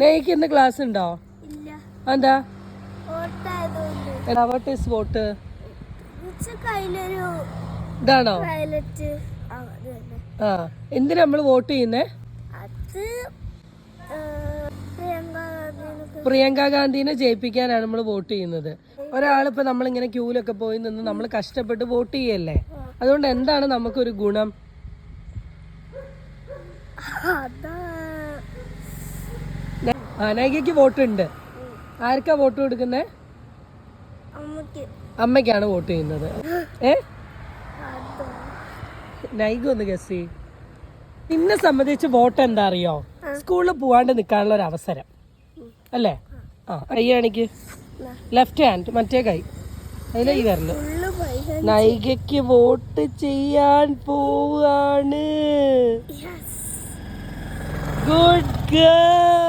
നെയ്ക്ക് ഇന്ന് ക്ലാസ് ഉണ്ടോ? എന്താ വോട്ട് ഇതാണോ? ആ എന്തിനാ നമ്മള് വോട്ട് ചെയ്യുന്നേ? പ്രിയങ്ക ഗാന്ധിനെ ജയിപ്പിക്കാനാണ് നമ്മൾ വോട്ട് ചെയ്യുന്നത്. ഒരാളിപ്പോ നമ്മളിങ്ങനെ ക്യൂലൊക്കെ പോയി നിന്ന് നമ്മൾ കഷ്ടപ്പെട്ട് വോട്ട് ചെയ്യല്ലേ, അതുകൊണ്ട് എന്താണ് നമുക്കൊരു ഗുണം? നൈകയ്ക്ക് വോട്ട് ഉണ്ട്. ആർക്കാ വോട്ട് കൊടുക്കുന്നേ? അമ്മയ്ക്കാണ് വോട്ട് ചെയ്യുന്നത്. നൈക ഒന്ന് ഗസ്. നിന്നെ സംബന്ധിച്ച് വോട്ട് എന്താ അറിയോ? സ്കൂളിൽ പോവാണ്ട് നിൽക്കാനുള്ള ഒരു അവസരം അല്ലേ? ആ കൈ കാണിക്ക്. ലെഫ്റ്റ് ഹാൻഡ്, മറ്റേ കൈ അതിലെ ഈ വരല്. നൈകയ്ക്ക് വോട്ട് ചെയ്യാൻ പോവാണ്. Good girl.